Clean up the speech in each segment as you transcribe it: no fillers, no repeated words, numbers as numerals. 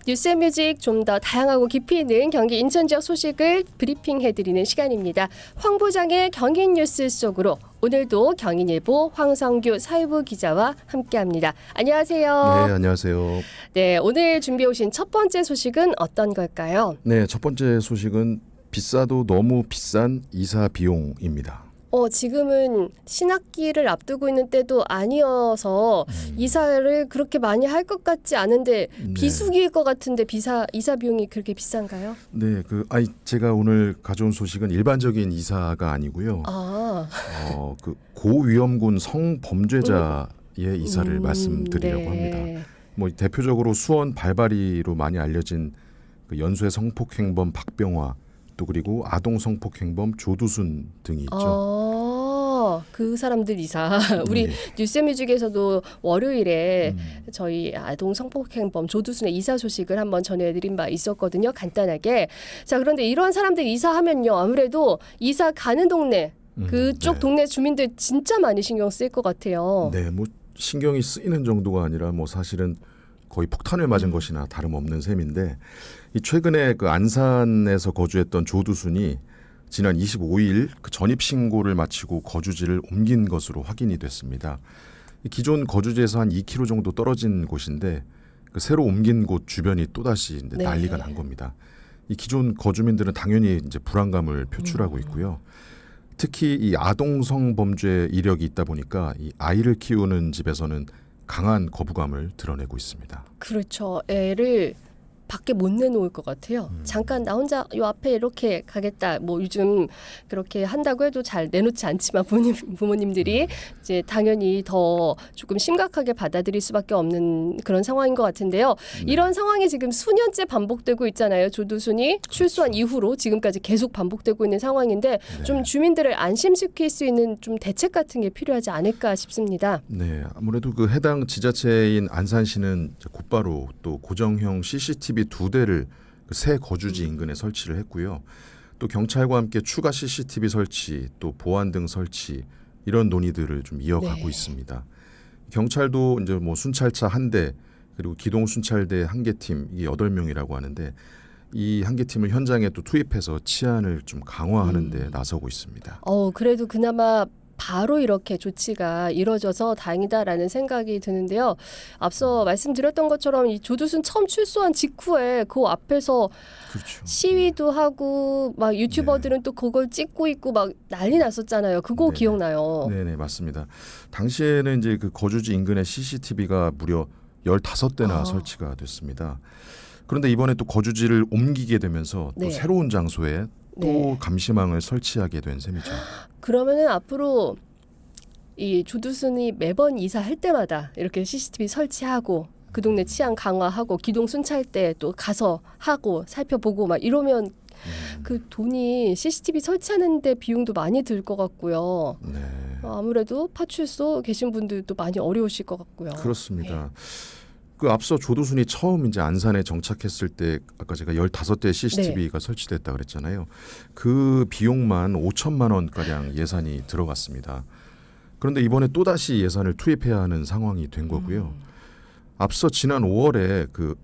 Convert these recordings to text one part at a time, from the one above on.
뉴스앤뮤직 좀 더 다양하고 깊이 있는 경기 인천 지역 소식을 브리핑해드리는 시간입니다. 황 부장의 경인 뉴스 속으로 오늘도 경인일보 황성규 사회부 기자와 함께합니다. 안녕하세요. 네, 안녕하세요. 네, 오늘 준비해 오신 첫 번째 소식은 어떤 걸까요? 네, 첫 번째 소식은 비싸도 너무 비싼 이사 비용입니다. 지금은 신학기를 앞두고 있는 때도 아니어서 이사를 그렇게 많이 할 것 같지 않은데 비수기일 것 같은데 이사 비용이 그렇게 비싼가요? 네, 제가 오늘 가져온 소식은 일반적인 이사가 아니고요. 그 고위험군 성범죄자의 이사를 말씀드리려고 합니다. 뭐 대표적으로 수원 발바리로 많이 알려진 그 연쇄 성폭행범 박병화, 또 그리고 아동 성폭행범 조두순 등이 있죠. 그 사람들 이사 우리 뉴스뮤직에서도 월요일에 저희 아동 성폭행범 조두순의 이사 소식을 한번 전해드린 바 있었거든요. 간단하게. 자, 그런데 이런 사람들 이사하면요, 아무래도 이사 가는 동네 그쪽 동네 주민들 진짜 많이 신경 쓰일 것 같아요. 네, 뭐 신경이 쓰이는 정도가 아니라 뭐 사실은 거의 폭탄을 맞은 것이나 다름없는 셈인데, 이 최근에 그 안산에서 거주했던 조두순이 지난 25일 그 전입 신고를 마치고 거주지를 옮긴 것으로 확인이 됐습니다. 이 기존 거주지에서 한 2km 정도 떨어진 곳인데 그 새로 옮긴 곳 주변이 또다시 이제 난리가 난 겁니다. 이 기존 거주민들은 당연히 이제 불안감을 표출하고 있고요. 특히 이 아동 성범죄 이력이 있다 보니까 이 아이를 키우는 집에서는 강한 거부감을 드러내고 있습니다. 그렇죠. 애를 밖에 못 내놓을 것 같아요. 잠깐 나 혼자 요 앞에 이렇게 가겠다. 뭐 요즘 그렇게 한다고 해도 잘 내놓지 않지만 부모님들이 이제 당연히 더 조금 심각하게 받아들일 수밖에 없는 그런 상황인 것 같은데요. 이런 상황이 지금 수년째 반복되고 있잖아요. 조두순이 출소한 이후로 지금까지 계속 반복되고 있는 상황인데 좀 주민들을 안심시킬 수 있는 좀 대책 같은 게 필요하지 않을까 싶습니다. 네, 아무래도 그 해당 지자체인 안산시는 곧바로 또 고정형 CCTV 2대를 새 거주지 인근에 설치를 했고요. 또 경찰과 함께 추가 CCTV 설치, 또 보안 등 설치 이런 논의들을 좀 이어가고 있습니다. 경찰도 이제 뭐 순찰차 1대 그리고 기동 순찰대 1개 팀 이게 8명이라고 하는데 이 1개 팀을 현장에 또 투입해서 치안을 좀 강화하는 데 나서고 있습니다. 그래도 그나마 바로 이렇게 조치가 이뤄져서 다행이다라는 생각이 드는데요. 앞서 말씀드렸던 것처럼 이 조두순 처음 출소한 직후에 그 앞에서 시위도 하고 막 유튜버들은 또 그걸 찍고 있고 막 난리 났었잖아요. 그거 기억나요? 네네, 맞습니다. 당시에는 이제 그 거주지 인근에 CCTV가 무려 15대나 설치가 됐습니다. 그런데 이번에 또 거주지를 옮기게 되면서 또 새로운 장소에 또 감시망을 설치하게 된 셈이죠. 그러면은 앞으로 이 조두순이 매번 이사할 때마다 이렇게 CCTV 설치하고 그 동네 치안 강화하고 기동 순찰대 또 가서 하고 살펴보고 막 이러면 그 돈이 CCTV 설치하는데 비용도 많이 들 것 같고요. 아무래도 파출소 계신 분들도 많이 어려우실 것 같고요. 그렇습니다. 그 앞서 조두순이 처음 이제 안산에 정착했을 때 아까 제가 15대 CCTV가 설치됐다 그랬잖아요. 그 비용만 5천만 원 가량 예산이 들어갔습니다. 그런데 이번에 또다시 예산을 투입해야 하는 상황이 된 거고요. 앞서 지난 5월에 그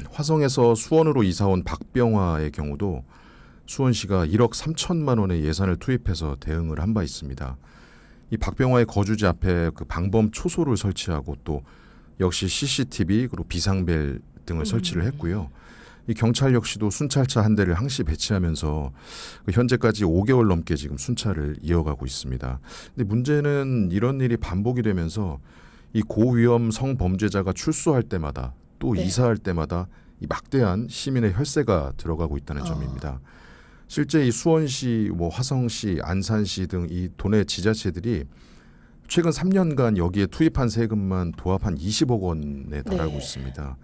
화성에서 수원으로 이사온 박병화의 경우도 수원시가 1억 3천만 원의 예산을 투입해서 대응을 한 바 있습니다. 이 박병화의 거주지 앞에 그 방범 초소를 설치하고 또 역시 CCTV 그리고 비상벨 등을 설치를 했고요. 이 경찰 역시도 순찰차 1대를 항시 배치하면서 현재까지 5개월 넘게 지금 순찰을 이어가고 있습니다. 근데 문제는 이런 일이 반복이 되면서 이 고위험 성범죄자가 출소할 때마다 또 이사할 때마다 이 막대한 시민의 혈세가 들어가고 있다는 점입니다. 실제 이 수원시, 뭐 화성시, 안산시 등 이 도내 지자체들이 최근 3년간 여기에 투입한 세금만 도합 한 20억 원에 달하고 있습니다.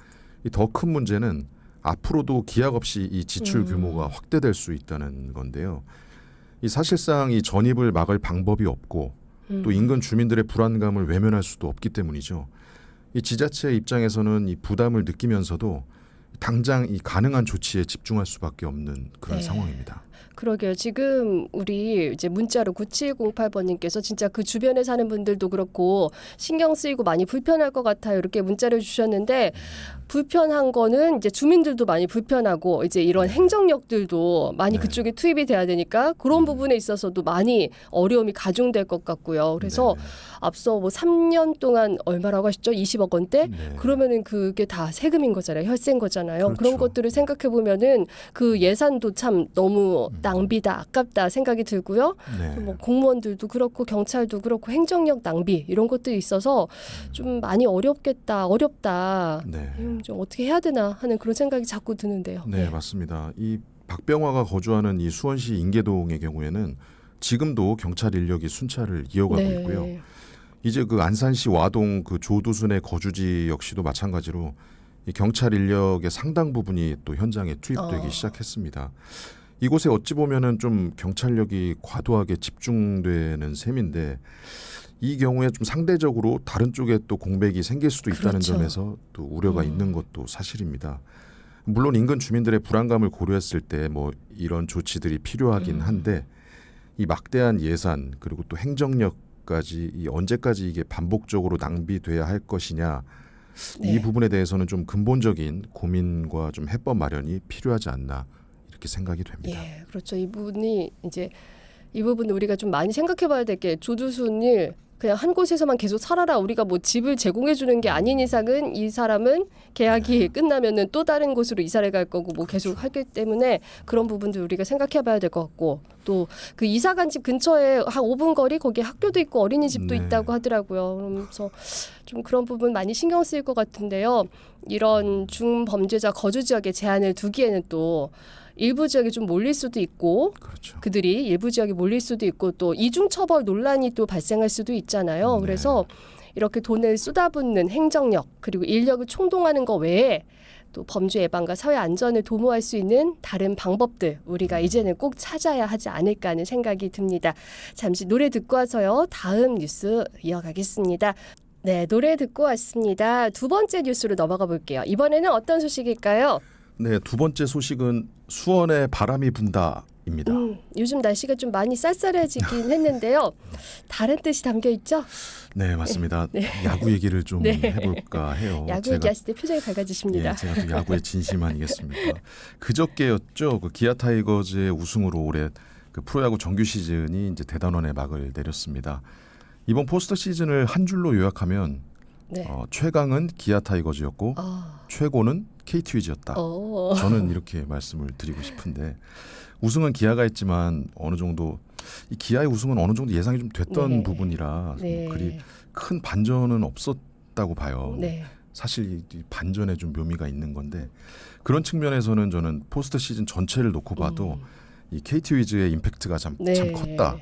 더 큰 문제는 앞으로도 기약 없이 이 지출 규모가 확대될 수 있다는 건데요. 이 사실상 이 전입을 막을 방법이 없고 또 인근 주민들의 불안감을 외면할 수도 없기 때문이죠. 이 지자체 입장에서는 이 부담을 느끼면서도 당장 이 가능한 조치에 집중할 수밖에 없는 그런 상황입니다. 그러게요. 지금 우리 이제 문자로 9708번님께서 진짜 그 주변에 사는 분들도 그렇고 신경 쓰이고 많이 불편할 것 같아요. 이렇게 문자를 주셨는데 불편한 거는 이제 주민들도 많이 불편하고 이제 이런 행정력들도 많이 네. 그쪽에 투입이 돼야 되니까 그런 부분에 있어서도 많이 어려움이 가중될 것 같고요. 그래서 네. 앞서 뭐 3년 동안 얼마라고 하셨죠? 20억 원대? 네. 그러면은 그게 다 세금인 거잖아요. 혈세인 거잖아요. 그렇죠. 그런 것들을 생각해 보면은 그 예산도 참 너무 낭비다, 아깝다 생각이 들고요. 네. 뭐 공무원들도 그렇고 경찰도 그렇고 행정력 낭비 이런 것들이 있어서 좀 많이 어렵다. 네. 좀 어떻게 해야 되나 하는 그런 생각이 자꾸 드는데요. 네, 맞습니다. 이 박병화가 거주하는 이 수원시 인계동의 경우에는 지금도 경찰 인력이 순찰을 이어가고 네. 있고요. 이제 그 안산시 와동 그 조두순의 거주지 역시도 마찬가지로 이 경찰 인력의 상당 부분이 또 현장에 투입되기 시작했습니다. 이곳에 어찌 보면은 좀 경찰력이 과도하게 집중되는 셈인데 이 경우에 좀 상대적으로 다른 쪽에 또 공백이 생길 수도 있다는 그렇죠. 점에서 또 우려가 있는 것도 사실입니다. 물론 인근 주민들의 불안감을 고려했을 때 뭐 이런 조치들이 필요하긴 한데 이 막대한 예산 그리고 또 행정력까지 이 언제까지 이게 반복적으로 낭비돼야 할 것이냐 네. 이 부분에 대해서는 좀 근본적인 고민과 좀 해법 마련이 필요하지 않나 이렇게 생각이 됩니다. 예, 그렇죠. 이 부분은 우리가 좀 많이 생각해봐야 될 게 조두순을 그냥 한 곳에서만 계속 살아라. 우리가 뭐 집을 제공해 주는 게 아닌 이상은 이 사람은 계약이 끝나면은 또 다른 곳으로 이사를 갈 거고 뭐 계속 하기 때문에 그런 부분들 우리가 생각해봐야 될 것 같고 또 그 이사 간 집 근처에 한 5분 거리 거기에 학교도 있고 어린이집도 네. 있다고 하더라고요. 그러면서 좀 그런 부분 많이 신경 쓰일 것 같은데요. 이런 중범죄자 거주 지역에 제한을 두기에는 또 일부 지역에 좀 몰릴 수도 있고 그렇죠. 그들이 일부 지역에 몰릴 수도 있고 또 이중처벌 논란이 또 발생할 수도 있잖아요. 네. 그래서 이렇게 돈을 쏟아붓는 행정력 그리고 인력을 총동하는 것 외에 또 범죄 예방과 사회 안전을 도모할 수 있는 다른 방법들 우리가 이제는 꼭 찾아야 하지 않을까 하는 생각이 듭니다. 잠시 노래 듣고 와서요. 다음 뉴스 이어가겠습니다. 네, 노래 듣고 왔습니다. 두 번째 뉴스로 넘어가 볼게요. 이번에는 어떤 소식일까요? 네, 두 번째 소식은 수원에 바람이 분다입니다. 요즘 날씨가 좀 많이 쌀쌀해지긴 했는데요. 다른 뜻이 담겨 있죠? 네, 맞습니다. 야구 얘기를 좀 네. 해볼까 해요. 야구 얘기하실 때 표정이 밝아지십니다. 예, 제가 또 야구의 진심 아니겠습니까? 그저께였죠. 그 기아 타이거즈의 우승으로 올해 그 프로야구 정규 시즌이 이제 대단원의 막을 내렸습니다. 이번 포스트 시즌을 한 줄로 요약하면 네. 최강은 기아 타이거즈였고 최고는 KT 위즈였다. 저는 이렇게 말씀을 드리고 싶은데 우승은 기아가 했지만 어느 정도 이 기아의 우승은 어느 정도 예상이 좀 됐던 네. 부분이라 네. 그리 큰 반전은 없었다고 봐요. 네. 사실 이 반전에 좀 묘미가 있는 건데 그런 측면에서는 저는 포스트 시즌 전체를 놓고 봐도 이 KT 위즈의 임팩트가 참 컸다.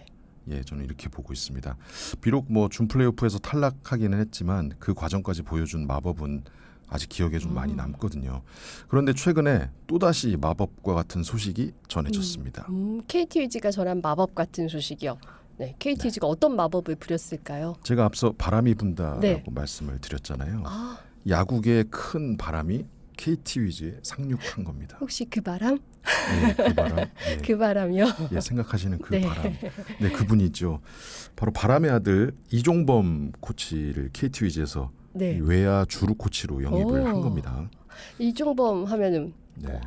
예, 저는 이렇게 보고 있습니다. 비록 뭐 준 플레이오프에서 탈락하기는 했지만 그 과정까지 보여준 마법은 아직 기억에 좀 많이 남거든요. 그런데 최근에 또다시 마법과 같은 소식이 전해졌습니다. KT 위즈가 전한 마법 같은 소식이요. 네, KT 위즈가 어떤 마법을 부렸을까요? 제가 앞서 바람이 분다라고 네. 말씀을 드렸잖아요. 야구계의 큰 바람이 KT 위즈에 상륙한 겁니다. 혹시 그 바람? 예, 그 바람. 예. 그 바람이요? 예, 생각하시는 그 네. 바람. 네, 그분이죠. 바로 바람의 아들 이종범 코치를 KT 위즈에서 네. 외야 주루 코치로 영입을 오. 한 겁니다. 이종범 하면은 네.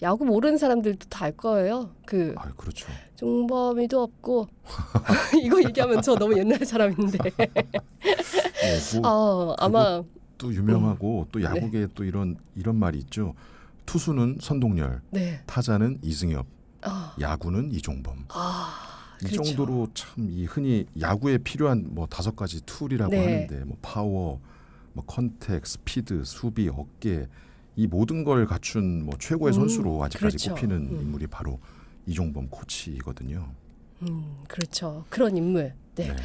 야구 모르는 사람들도 다 알 거예요. 그 아, 그렇죠. 종범이도 없고 이거 얘기하면 저 너무 옛날 사람인데 네, 뭐 아마 또 유명하고 또 야구계에 또 이런 말이 있죠. 투수는 선동열, 네. 타자는 이승엽, 아, 야구는 이종범. 이 그렇죠. 정도로 참 이 흔히 야구에 필요한 뭐 5가지 툴이라고 네. 하는데 뭐 파워, 뭐 컨택, 스피드, 수비, 어깨 이 모든 걸 갖춘 뭐 최고의 선수로 아직까지 그렇죠. 꼽히는 인물이 바로 이종범 코치거든요. 그렇죠. 그런 인물. 네. 네.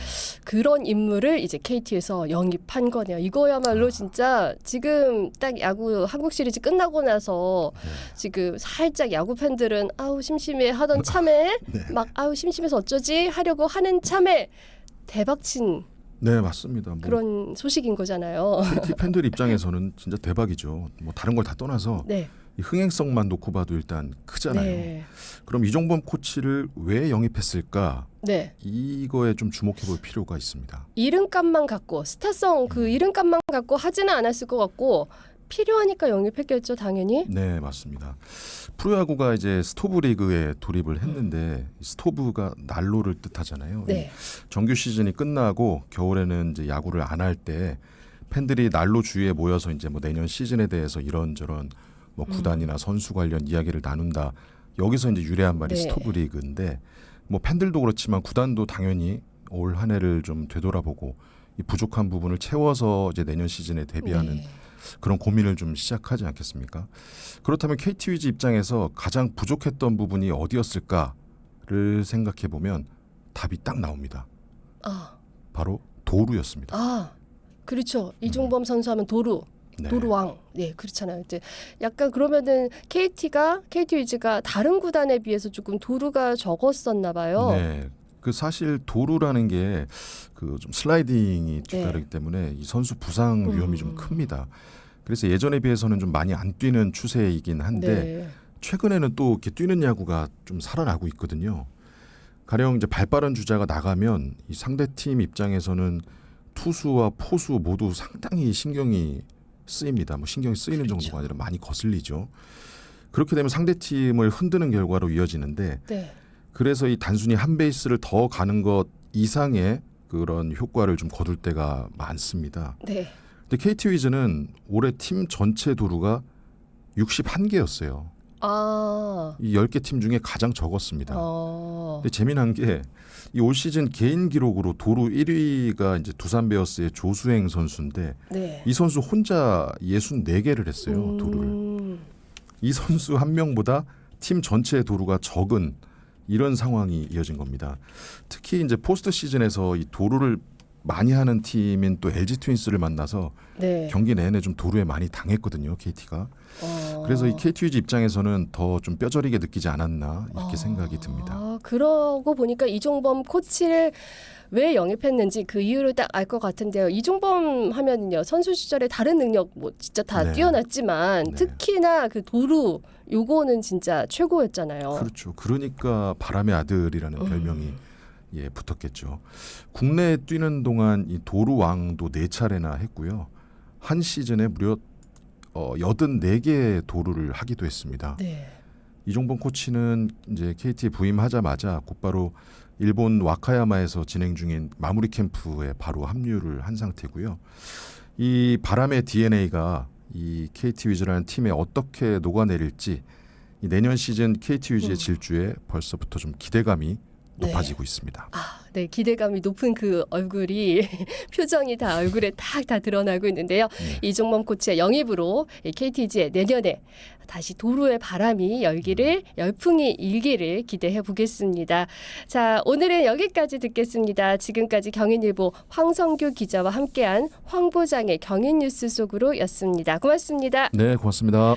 그런 인물을 이제 KT에서 영입한 거네요. 이거야말로 진짜 지금 딱 야구 한국 시리즈 끝나고 나서 지금 살짝 야구 팬들은 아우 심심해 하던 참에 네. 막 아우 심심해서 어쩌지 하려고 하는 참에 대박친 네, 맞습니다. 뭐 그런 소식인 거잖아요. KT 팬들 입장에서는 진짜 대박이죠. 뭐 다른 걸 다 떠나서 네. 이 흥행성만 놓고 봐도 일단 크잖아요. 네. 그럼 이종범 코치를 왜 영입했을까? 네. 이거에 좀 주목해볼 필요가 있습니다. 이름값만 갖고 스타성 그 이름값만 갖고 하지는 않았을 것 같고 필요하니까 영입했겠죠, 당연히. 네, 맞습니다. 프로야구가 이제 스토브 리그에 돌입을 했는데 스토브가 난로를 뜻하잖아요. 네. 정규 시즌이 끝나고 겨울에는 이제 야구를 안 할 때 팬들이 난로 주위에 모여서 이제 뭐 내년 시즌에 대해서 이런저런 뭐 구단이나 선수 관련 이야기를 나눈다. 여기서 이제 유래한 말이 네. 스토브 리그인데 뭐 팬들도 그렇지만 구단도 당연히 올 한 해를 좀 되돌아보고 이 부족한 부분을 채워서 이제 내년 시즌에 대비하는 네. 그런 고민을 좀 시작하지 않겠습니까? 그렇다면 KT 위즈 입장에서 가장 부족했던 부분이 어디였을까를 생각해 보면 답이 딱 나옵니다. 아, 바로 도루였습니다. 그렇죠. 이종범 선수 하면 도루. 네. 도루왕. 네, 그렇잖아요. 이제 약간 그러면은 KT 위즈가 다른 구단에 비해서 조금 도루가 적었었나 봐요. 네. 그 사실 도루라는 게 그 좀 슬라이딩이 뒤따르기 네. 때문에 이 선수 부상 위험이 좀 큽니다. 그래서 예전에 비해서는 좀 많이 안 뛰는 추세이긴 한데 네. 최근에는 또 이렇게 뛰는 야구가 좀 살아나고 있거든요. 가령 이제 발빠른 주자가 나가면 이 상대 팀 입장에서는 투수와 포수 모두 상당히 신경이 쓰입니다. 뭐 신경이 쓰이는 그렇죠. 정도가 아니라 많이 거슬리죠. 그렇게 되면 상대 팀을 흔드는 결과로 이어지는데 네. 그래서 이 단순히 한 베이스를 더 가는 것 이상의 그런 효과를 좀 거둘 때가 많습니다. 네. 근데 KT 위즈는 올해 팀 전체 도루가 61개였어요. 이 10개 팀 중에 가장 적었습니다. 근데 재미난 게 이 올 시즌 개인 기록으로 도루 1위가 이제 두산 베어스의 조수행 선수인데 네. 이 선수 혼자 64개를 했어요. 도루를. 이 선수 한 명보다 팀 전체의 도루가 적은 이런 상황이 이어진 겁니다. 특히 이제 포스트 시즌에서 이 도루를 많이 하는 팀인 또 LG 트윈스를 만나서 네. 경기 내내 좀 도루에 많이 당했거든요, KT가. 그래서 이 KT 위즈 입장에서는 더 좀 뼈저리게 느끼지 않았나 이렇게 생각이 듭니다. 그러고 보니까 이종범 코치를 왜 영입했는지 그 이유를 딱 알 것 같은데요. 이종범 하면은요 선수 시절에 다른 능력 뭐 진짜 다 네. 뛰어났지만 네. 특히나 그 도루 요거는 진짜 최고였잖아요. 그렇죠. 그러니까 바람의 아들이라는 별명이 붙었겠죠. 국내에 뛰는 동안 이 도루 왕도 4차례나 했고요. 한 시즌에 무려 84개의 도루를 하기도 했습니다. 네. 이종범 코치는 이제 KT에 부임하자마자 곧바로 일본 와카야마에서 진행 중인 마무리 캠프에 바로 합류를 한 상태고요. 이 바람의 DNA가 이 KT 위즈라는 팀에 어떻게 녹아내릴지 이 내년 시즌 KT 위즈의 질주에 벌써부터 좀 기대감이 높아지고 있습니다. 네, 기대감이 높은 그 얼굴이 표정이 다 얼굴에 다 드러나고 있는데요. 이종범 코치의 영입으로 KTG의 내년에 다시 도루의 바람이 열기를 열풍이 일기를 기대해 보겠습니다. 자, 오늘은 여기까지 듣겠습니다. 지금까지 경인일보 황성규 기자와 함께한 황 부장의 경인뉴스 속으로였습니다. 고맙습니다. 네, 고맙습니다.